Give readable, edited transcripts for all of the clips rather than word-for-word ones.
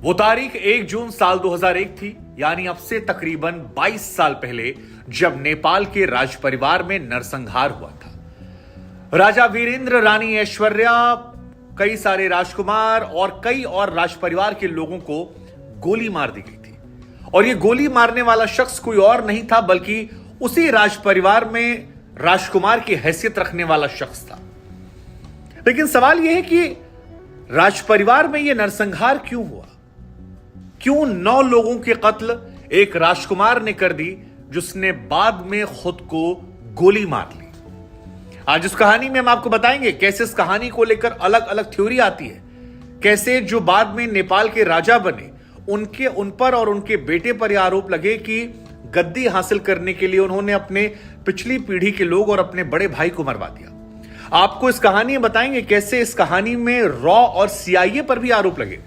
वो तारीख 1 जून साल 2001 थी, यानी अब से तकरीबन 22 साल पहले, जब नेपाल के राज परिवार में नरसंहार हुआ था। राजा वीरेंद्र, रानी ऐश्वर्या, कई सारे राजकुमार और कई और राज परिवार के लोगों को गोली मार दी गई थी। और यह गोली मारने वाला शख्स कोई और नहीं था बल्कि उसी राज परिवार में राजकुमार की हैसियत रखने वाला शख्स था। लेकिन सवाल यह है कि राज परिवार में यह नरसंहार क्यों हुआ? क्यों 9 लोगों के कत्ल एक राजकुमार ने कर दी जिसने बाद में खुद को गोली मार ली? आज इस कहानी में हम आपको बताएंगे कैसे इस कहानी को लेकर अलग अलग थ्योरी आती है, कैसे जो बाद में नेपाल के राजा बने उन पर और उनके बेटे पर यह आरोप लगे कि गद्दी हासिल करने के लिए उन्होंने अपने पिछली पीढ़ी के लोग और अपने बड़े भाई को मरवा दिया। आपको इस कहानी में बताएंगे कैसे इस कहानी में रॉ और सीआईए पर भी आरोप लगे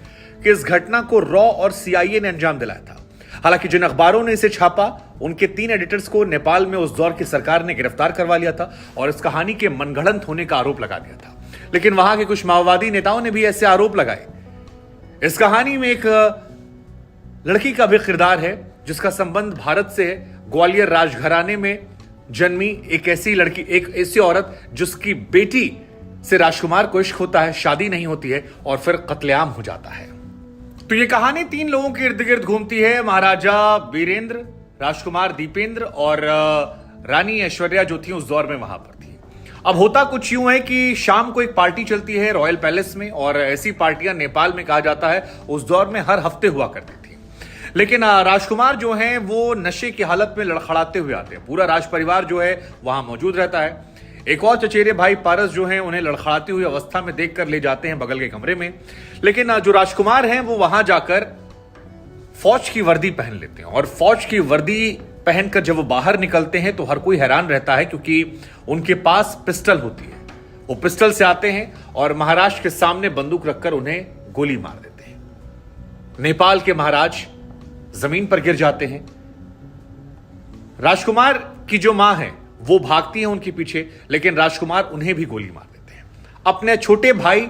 कि इस घटना को रॉ और सीआईए ने अंजाम दिलाया था। हालांकि जिन अखबारों ने इसे छापा उनके 3 एडिटर्स को नेपाल में उस दौर की सरकार ने गिरफ्तार करवा लिया था और इस कहानी के मनगढ़ंत होने का आरोप लगा दिया था। लेकिन वहां के कुछ माओवादी नेताओं ने भी ऐसे आरोप लगाए। इस कहानी में एक लड़की का भी किरदार है जिसका संबंध भारत से है। ग्वालियर राजघराने में जन्मी एक ऐसी लड़की, एक ऐसी औरत जिसकी बेटी से राजकुमार को इश्क होता है, शादी नहीं होती है और फिर कत्लेआम हो जाता है। तो ये कहानी 3 लोगों के इर्द गिर्द घूमती है, महाराजा वीरेंद्र, राजकुमार दीपेंद्र और रानी ऐश्वर्या जो थी उस दौर में वहां पर थी। अब होता कुछ यूं है कि शाम को एक पार्टी चलती है रॉयल पैलेस में, और ऐसी पार्टियां नेपाल में कहा जाता है उस दौर में हर हफ्ते हुआ करती थी। लेकिन राजकुमार जो हैं वो नशे की हालत में लड़खड़ाते हुए आते हैं। पूरा राज परिवार जो है वहां मौजूद रहता है। एक और चचेरे भाई पारस जो हैं उन्हें लड़खड़ाती हुई अवस्था में देखकर ले जाते हैं बगल के कमरे में। लेकिन जो राजकुमार हैं वो वहां जाकर फौज की वर्दी पहन लेते हैं, और फौज की वर्दी पहनकर जब वो बाहर निकलते हैं तो हर कोई हैरान रहता है क्योंकि उनके पास पिस्टल होती है। वो पिस्टल से आते हैं और महाराज के सामने बंदूक रखकर उन्हें गोली मार देते हैं। नेपाल के महाराज जमीन पर गिर जाते हैं। राजकुमार की जो मां है वो भागती है उनके पीछे, लेकिन राजकुमार उन्हें भी गोली मार देते हैं। अपने छोटे भाई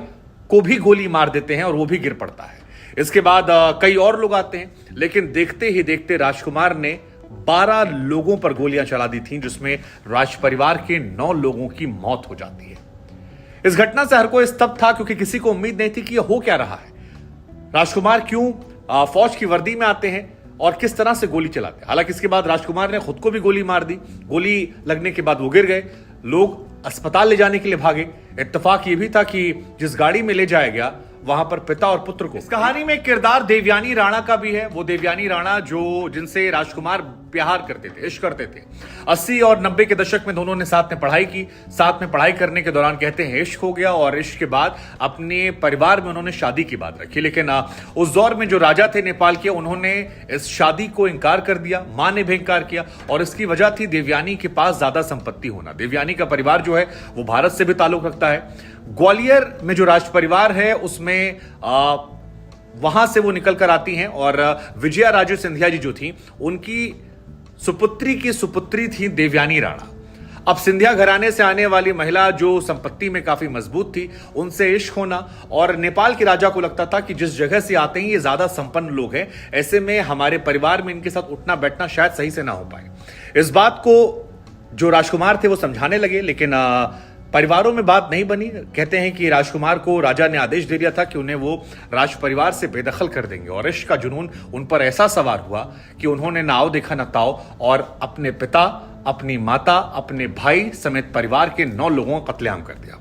को भी गोली मार देते हैं और वो भी गिर पड़ता है। इसके बाद कई और लोग आते हैं, लेकिन देखते ही देखते राजकुमार ने 12 लोगों पर गोलियां चला दी थीं, जिसमें राज परिवार के 9 लोगों की मौत हो जाती है। इस घटना से हर कोई स्तब्ध था क्योंकि किसी को उम्मीद नहीं थी कि यह हो क्या रहा है। राजकुमार क्यों फौज की वर्दी में आते हैं और किस तरह से गोली चलाते हैं। हालांकि इसके बाद राजकुमार ने खुद को भी गोली मार दी। गोली लगने के बाद वो गिर गए। लोग अस्पताल ले जाने के लिए भागे। इत्तेफाक ये भी था कि जिस गाड़ी में ले जाया गया वहां पर पिता और पुत्र को। इस कहानी में एक किरदार देवयानी राणा का भी है। वो देवयानी राणा जो जिनसे राजकुमार प्यार करते थे, इश्क करते थे। 80 और 90 के दशक में दोनों ने साथ में पढ़ाई की। साथ में पढ़ाई करने के दौरान कहते हैं इश्क हो गया, और इश्क के बाद अपने परिवार में उन्होंने शादी की बात रखी। लेकिन उस दौर में जो राजा थे नेपाल के, उन्होंने इस शादी को इंकार कर दिया। मां ने भी इंकार किया, और इसकी वजह थी देवयानी के पास ज्यादा संपत्ति होना। देवयानी का परिवार जो है वो भारत से भी ताल्लुक रखता है। ग्वालियर में जो राज परिवार है उसमें वहां से वो निकल कर आती हैं, और विजया राजे सिंधिया जी जो थी उनकी सुपुत्री की सुपुत्री थी देवयानी राणा। अब सिंधिया घराने से आने वाली महिला जो संपत्ति में काफी मजबूत थी, उनसे इश्क होना, और नेपाल के राजा को लगता था कि जिस जगह से आते हैं ये ज्यादा संपन्न लोग हैं, ऐसे में हमारे परिवार में इनके साथ उठना बैठना शायद सही से ना हो पाए। इस बात को जो राजकुमार थे वो समझाने लगे, लेकिन परिवारों में बात नहीं बनी। कहते हैं कि राजकुमार को राजा ने आदेश दे दिया था कि उन्हें वो राज परिवार से बेदखल कर देंगे, और इश्क का जुनून उन पर ऐसा सवार हुआ कि उन्होंने ना आओ देखा ना ताओ, और अपने पिता, अपनी माता, अपने भाई समेत परिवार के 9 लोगों का कत्लेआम कर दिया।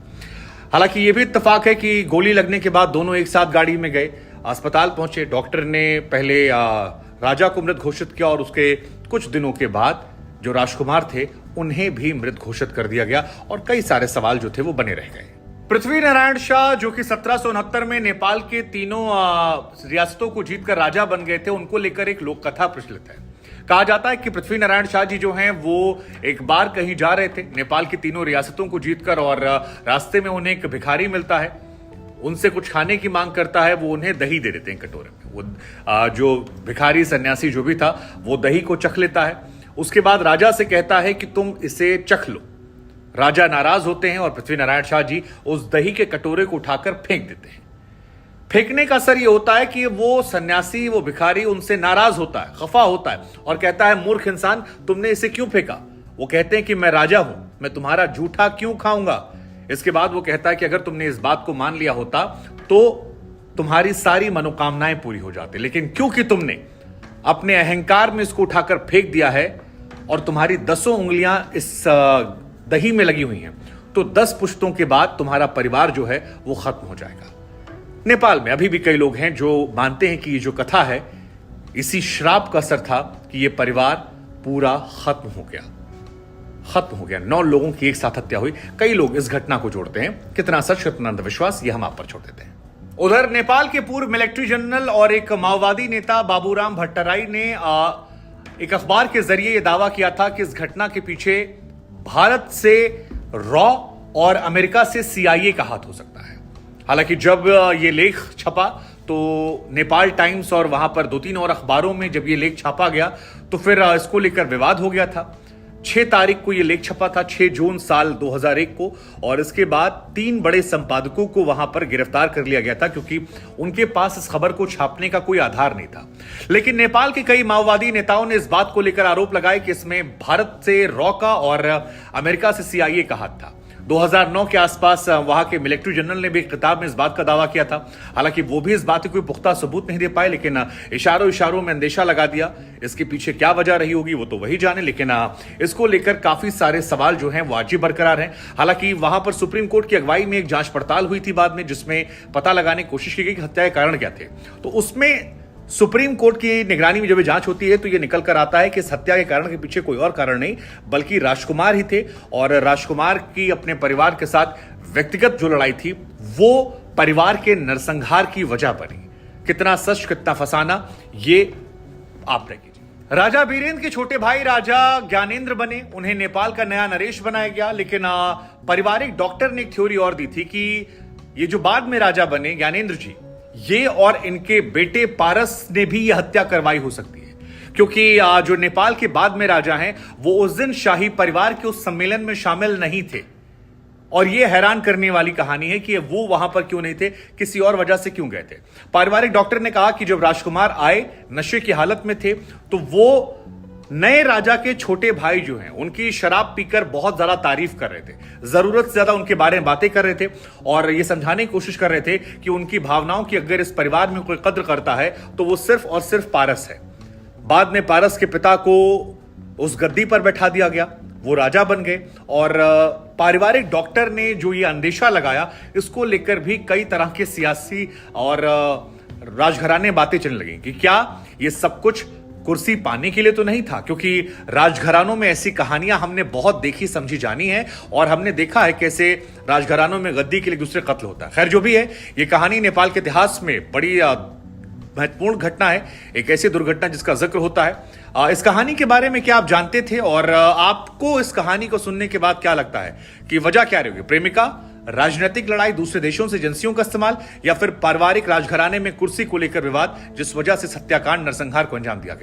हालांकि यह भी इत्तेफाक है कि गोली लगने के बाद दोनों एक साथ गाड़ी में गए, अस्पताल पहुंचे। डॉक्टर ने पहले राजा को मृत घोषित किया, और उसके कुछ दिनों के बाद जो राजकुमार थे उन्हें भी मृत घोषित कर दिया गया, और कई सारे सवाल जो थे वो बने रह गए। पृथ्वी नारायण शाह जो कि 1769 में नेपाल के तीनों रियासतों को जीतकर राजा बन गए थे, उनको लेकर एक लोक कथा प्रचलित है। कहा जाता है कि पृथ्वी नारायण शाह जी जो हैं वो एक बार कहीं जा रहे थे नेपाल की तीनों रियासतों को जीतकर, और रास्ते में उन्हें एक भिखारी मिलता है, उनसे कुछ खाने की मांग करता है। वो उन्हें दही दे देते हैं कटोरे में। वो जो भिखारी सन्यासी जो भी था वो दही को चख लेता है। उसके बाद राजा से कहता है कि तुम इसे चख लो। राजा नाराज होते हैं और पृथ्वी नारायण शाह जी उस दही के कटोरे को उठाकर फेंक देते हैं। फेंकने का असर ये होता है कि वो सन्यासी, वो भिखारी उनसे नाराज होता है, खफा होता है और कहता है, मूर्ख इंसान, तुमने इसे क्यों फेंका? वो कहते हैं कि मैं राजा हूं, मैं तुम्हारा जूठा क्यों खाऊंगा? इसके बाद वो कहता है कि अगर तुमने इस बात को मान लिया होता तो तुम्हारी सारी मनोकामनाएं पूरी हो जाती, लेकिन क्योंकि तुमने अपने अहंकार में इसको उठाकर फेंक दिया है और तुम्हारी 10 उंगलियां इस दही में लगी हुई हैं, तो 10 पुश्तों के बाद तुम्हारा परिवार जो है वो खत्म हो जाएगा। नेपाल में अभी भी कई लोग हैं जो मानते हैं कि ये जो कथा है, इसी श्राप का असर था कि ये परिवार पूरा खत्म हो गया। 9 लोगों की एक साथ हत्या हुई। कई लोग इस घटना को जोड़ते हैं, कितना सच कितना अंधविश्वास, ये हम आप पर छोड़ देते हैं। उधर नेपाल के पूर्व मिलिट्री जनरल और एक माओवादी नेता बाबूराम भट्टराई ने एक अखबार के जरिए यह दावा किया था कि इस घटना के पीछे भारत से रॉ और अमेरिका से सीआईए का हाथ हो सकता है। हालांकि जब ये लेख छपा तो नेपाल टाइम्स और वहां पर 2-3 और अखबारों में जब ये लेख छापा गया तो फिर इसको लेकर विवाद हो गया था। 6 तारीख को ये लेख छपा था, 6 जून साल 2001 को, और इसके बाद 3 बड़े संपादकों को वहां पर गिरफ्तार कर लिया गया था क्योंकि उनके पास इस खबर को छापने का कोई आधार नहीं था। लेकिन नेपाल के कई माओवादी नेताओं ने इस बात को लेकर आरोप लगाए कि इसमें भारत से रॉ का और अमेरिका से सीआईए का हाथ था। 2009 के आसपास वहां के मिलिट्री जनरल ने भी एक किताब में इस बात का दावा किया था। हालांकि वो भी इस बात की कोई पुख्ता सबूत नहीं दे पाए, लेकिन इशारों में अंदेशा लगा दिया। इसके पीछे क्या वजह रही होगी वो तो वही जाने, लेकिन इसको लेकर काफी सारे सवाल जो हैं वो आज भी बरकरार हैं। हालांकि वहां पर सुप्रीम कोर्ट की अगुवाई में एक जांच पड़ताल हुई थी बाद में, जिसमें पता लगाने की कोशिश की गई कि हत्या के कारण क्या थे। तो उसमें सुप्रीम कोर्ट की निगरानी में जब ये जांच होती है तो ये निकल कर आता है कि इस हत्या के कारण के पीछे कोई और कारण नहीं बल्कि राजकुमार ही थे, और राजकुमार की अपने परिवार के साथ व्यक्तिगत जो लड़ाई थी वो परिवार के नरसंहार की वजह बनी। कितना सच कितना फसाना, ये आप तय कीजिए। राजा बीरेंद्र के छोटे भाई राजा ज्ञानेंद्र बने, उन्हें नेपाल का नया नरेश बनाया गया। लेकिन पारिवारिक डॉक्टर ने एक थ्योरी और दी थी कि ये जो बाद में राजा बने ज्ञानेंद्र जी, ये और इनके बेटे पारस ने भी यह हत्या करवाई हो सकती है, क्योंकि जो नेपाल के बाद में राजा हैं वो उस दिन शाही परिवार के उस सम्मेलन में शामिल नहीं थे। और यह हैरान करने वाली कहानी है कि वो वहां पर क्यों नहीं थे, किसी और वजह से क्यों गए थे। पारिवारिक डॉक्टर ने कहा कि जब राजकुमार आए नशे की हालत में थे तो वो नए राजा के छोटे भाई जो हैं उनकी शराब पीकर बहुत ज्यादा तारीफ कर रहे थे, जरूरत से ज्यादा उनके बारे में बातें कर रहे थे और ये समझाने की कोशिश कर रहे थे कि उनकी भावनाओं की अगर इस परिवार में कोई कद्र करता है तो वो सिर्फ और सिर्फ पारस है। बाद में पारस के पिता को उस गद्दी पर बैठा दिया गया, वो राजा बन गए, और पारिवारिक डॉक्टर ने जो ये अंदेशा लगाया इसको लेकर भी कई तरह के सियासी और राजघराने बातें चलने लगी कि क्या ये सब कुछ कुर्सी पाने के लिए तो नहीं था, क्योंकि राजघरानों में ऐसी कहानियां हमने बहुत देखी समझी जानी है और हमने देखा है कैसे राजघरानों में गद्दी के लिए दूसरे कत्ल होता है। खैर जो भी है, ये कहानी नेपाल के इतिहास में बड़ी महत्वपूर्ण घटना है, एक ऐसी दुर्घटना जिसका जिक्र होता है। इस कहानी के बारे में क्या आप जानते थे और आपको इस कहानी को सुनने के बाद क्या लगता है कि वजह क्या रहेगी? प्रेमिका, राजनीतिक लड़ाई, दूसरे देशों से एजेंसियों का इस्तेमाल, या फिर पारिवारिक राजघराने में कुर्सी को लेकर विवाद जिस वजह से हत्याकांड नरसंहार को अंजाम दिया गया?